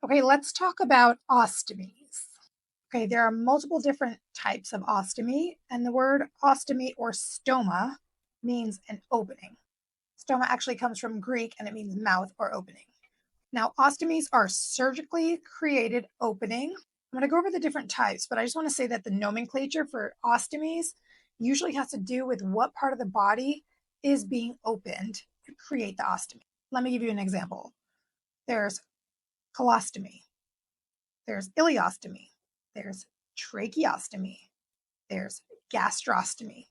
Okay, let's talk about ostomies. Okay, there are multiple different types of ostomy, and the word ostomy or stoma means an opening. Stoma actually comes from Greek and it means mouth or opening. Now, ostomies are surgically created opening. I'm going to go over the different types, but I just want to say that the nomenclature for ostomies usually has to do with what part of the body is being opened to create the ostomy. Let me give you an example. There's colostomy, there's ileostomy, there's tracheostomy, there's gastrostomy.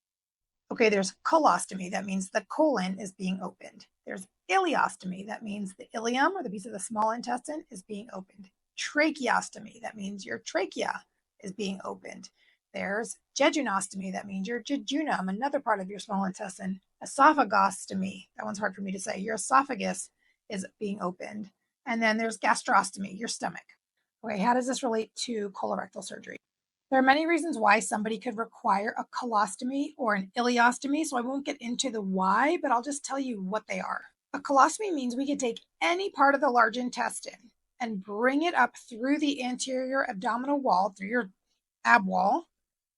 Okay, there's colostomy. That means the colon is being opened. There's ileostomy. That means the ileum, or the piece of the small intestine, is being opened. Tracheostomy. That means your trachea is being opened. There's Jejunostomy. That means your jejunum, another part of your small intestine. Esophagostomy. That one's hard for me to say. Your esophagus is being opened. And then there's gastrostomy, your stomach. Okay, how does this relate to colorectal surgery? There are many reasons why somebody could require a colostomy or an ileostomy, so I won't get into the why, but I'll just tell you what they are. A colostomy means we could take any part of the large intestine and bring it up through the anterior abdominal wall, through your ab wall,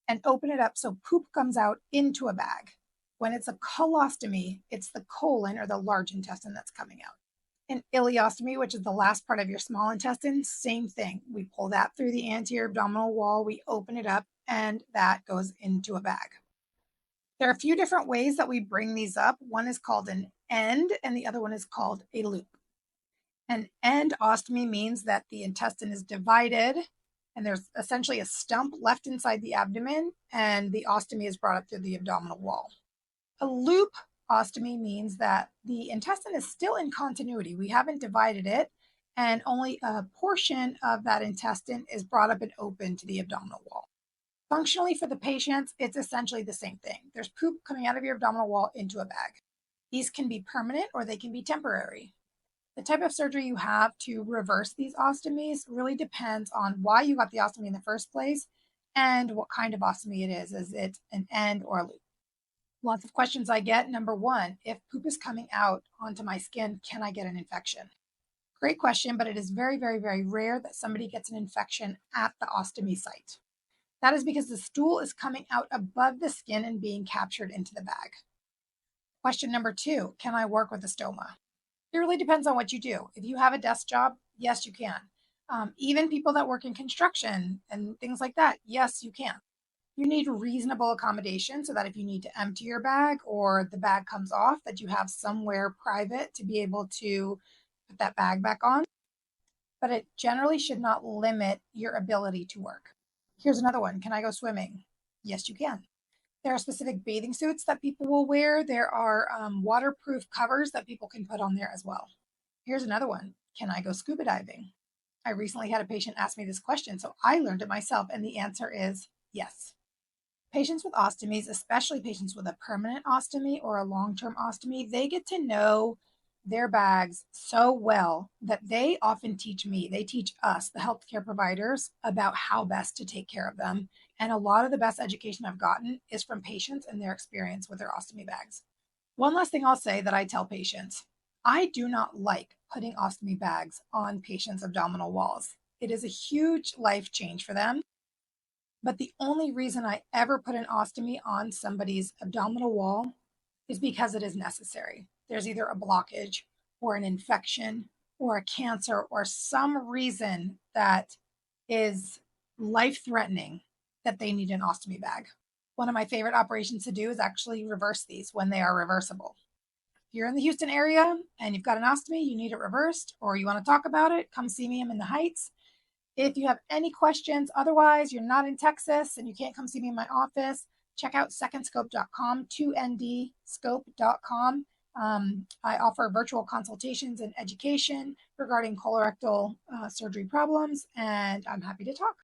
and open it up so poop comes out into a bag. When it's a colostomy, it's the colon or the large intestine that's coming out. An ileostomy, which is the last part of your small intestine, same thing. We pull that through the anterior abdominal wall, we open it up, and that goes into a bag. There are a few different ways that we bring these up. One is called an end, and the other one is called a loop. An end ostomy means that the intestine is divided, and there's essentially a stump left inside the abdomen, and the ostomy is brought up through the abdominal wall. A loop ostomy means that the intestine is still in continuity. We haven't divided it, and only a portion of that intestine is brought up and open to the abdominal wall. Functionally, for the patients, it's essentially the same thing. There's poop coming out of your abdominal wall into a bag. These can be permanent or they can be temporary. The type of surgery you have to reverse these ostomies really depends on why you got the ostomy in the first place and what kind of ostomy it is. Is it an end or a loop? Lots of questions I get. Number one, if poop is coming out onto my skin, can I get an infection? Great question, but it is very, very, very rare that somebody gets an infection at the ostomy site. That is because the stool is coming out above the skin and being captured into the bag. Question number two, can I work with a stoma? It really depends on what you do. If you have a desk job, yes, you can. Even people that work in construction and things like that, yes, you can. You need reasonable accommodation so that if you need to empty your bag or the bag comes off, that you have somewhere private to be able to put that bag back on. But it generally should not limit your ability to work. Here's another one. Can I go swimming? Yes, you can. There are specific bathing suits that people will wear. There are waterproof covers that people can put on there as well. Here's another one. Can I go scuba diving? I recently had a patient ask me this question, so I learned it myself, and the answer is yes. Patients with ostomies, especially patients with a permanent ostomy or a long-term ostomy, they get to know their bags so well that they often teach me, they teach us, the healthcare providers, about how best to take care of them. And a lot of the best education I've gotten is from patients and their experience with their ostomy bags. One last thing I'll say that I tell patients, I do not like putting ostomy bags on patients' abdominal walls. It is a huge life change for them. But the only reason I ever put an ostomy on somebody's abdominal wall is because it is necessary. There's either a blockage or an infection or a cancer or some reason that is life-threatening that they need an ostomy bag. One of my favorite operations to do is actually reverse these when they are reversible. If you're in the Houston area and you've got an ostomy, you need it reversed, or you want to talk about it, come see me. I'm in the Heights. If you have any questions, otherwise you're not in Texas and you can't come see me in my office, check out secondscope.com, 2ndscope.com. I offer virtual consultations and education regarding colorectal surgery problems, and I'm happy to talk.